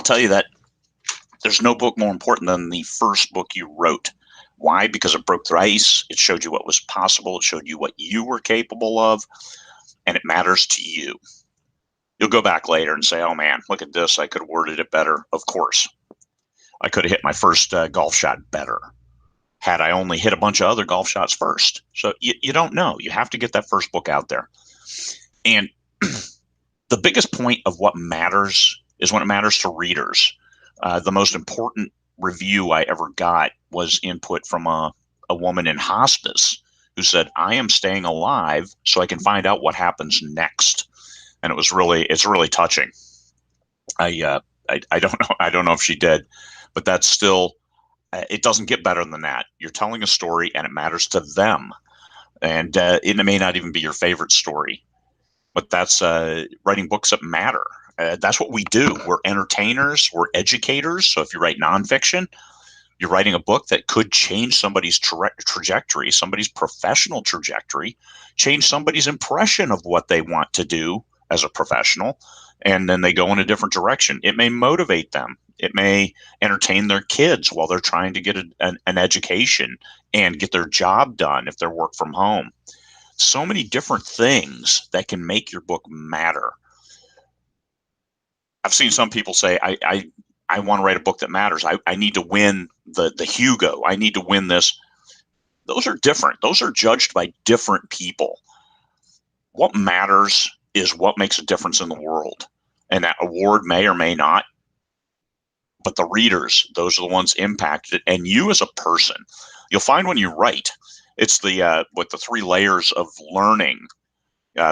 tell you that there's no book more important than the first book you wrote. Why? Because it broke the ice. It showed you what was possible. It showed you what you were capable of, and it matters to you. You'll go back later and say, oh man, look at this. I could have worded it better. Of course. I could have hit my first golf shot better had I only hit a bunch of other golf shots first. So you don't know. You have to get that first book out there. And the biggest point of what matters is when it matters to readers. The most important review I ever got was input from a woman in hospice who said, I am staying alive so I can find out what happens next. And it's really touching. I don't know if she did, but that's still, it doesn't get better than that. You're telling a story and it matters to them. And it may not even be your favorite story, but that's writing books that matter. That's what we do. We're entertainers. We're educators. So if you write nonfiction, you're writing a book that could change somebody's trajectory, somebody's professional trajectory, change somebody's impression of what they want to do as a professional, and then they go in a different direction. It may motivate them. It may entertain their kids while they're trying to get an education and get their job done if they're work from home. So many different things that can make your book matter. I've seen some people say, I want to write a book that matters. I need to win the Hugo. I need to win this. Those are different. Those are judged by different people. What matters is what makes a difference in the world. And that award may or may not. But the readers, those are the ones impacted. And you as a person, you'll find when you write, it's the 3 layers of learning.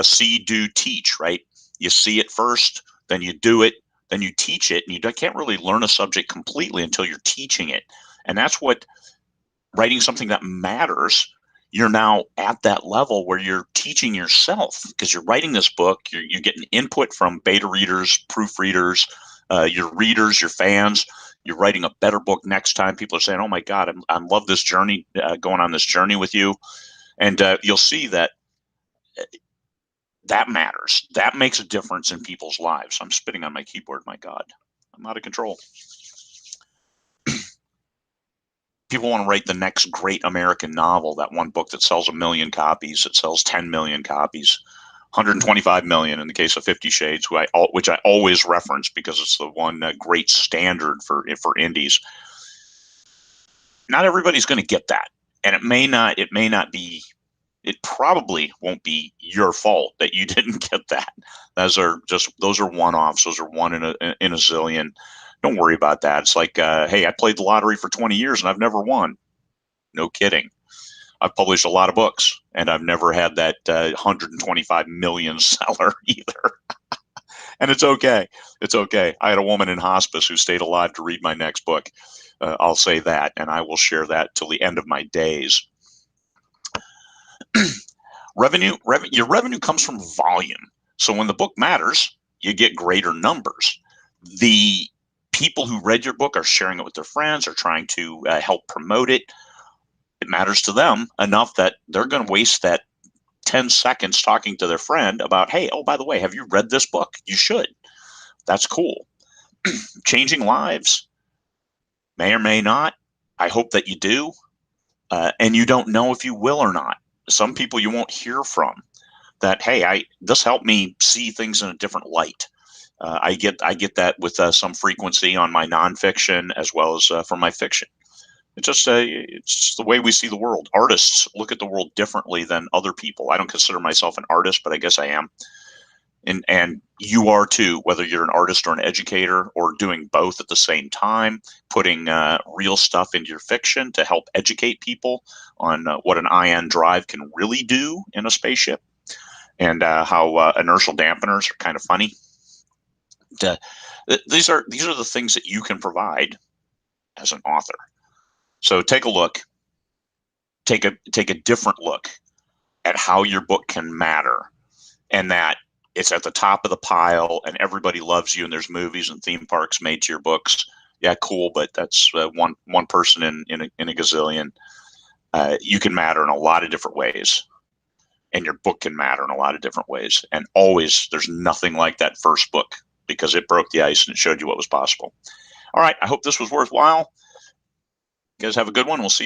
See, do, teach, right? You see it first, then you do it, then you teach it. And you can't really learn a subject completely until you're teaching it. And that's what writing something that matters. You're now at that level where you're teaching yourself because you're writing this book. You're getting input from beta readers, proofreaders, your readers, your fans. You're writing a better book next time. People are saying, oh my God, I love this journey, going on this journey with you. And you'll see that that matters. That makes a difference in people's lives. I'm spitting on my keyboard. My God, I'm out of control. People want to write the next great American novel, that one book that sells 1 million copies, that sells 10 million copies, 125 million in the case of 50 Shades, which I always reference because it's the one great standard for indies. Not everybody's going to get that. And it may not be, it probably won't be your fault that you didn't get that. Those are one-offs. Those are one in a zillion. Don't worry about that. It's like, hey, I played the lottery for 20 years and I've never won. No kidding. I've published a lot of books and I've never had that 125 million seller either. And it's okay. It's okay. I had a woman in hospice who stayed alive to read my next book. I'll say that, and I will share that till the end of my days. Your revenue comes from volume. So when the book matters, you get greater numbers. The people who read your book are sharing it with their friends, are trying to help promote it. It matters to them enough that they're going to waste that 10 seconds talking to their friend about, hey, oh, by the way, have you read this book? You should. That's cool. Changing lives may or may not. I hope that you do. And you don't know if you will or not. Some people you won't hear from that, hey, this helped me see things in a different light. I get that with some frequency on my nonfiction as well as from my fiction. It's just it's the way we see the world. Artists look at the world differently than other people. I don't consider myself an artist, but I guess I am. And you are too, whether you're an artist or an educator or doing both at the same time, putting real stuff into your fiction to help educate people on what an ion drive can really do in a spaceship and how inertial dampeners are kind of funny. These are the things that you can provide as an author. So take a look, take a different look at how your book can matter, and that it's at the top of the pile and everybody loves you and there's movies and theme parks made to your books. Yeah, cool, but that's one person in a gazillion. You can matter in a lot of different ways, and your book can matter in a lot of different ways. And always, there's nothing like that first book because it broke the ice and it showed you what was possible. All right. I hope this was worthwhile. You guys have a good one. We'll see you.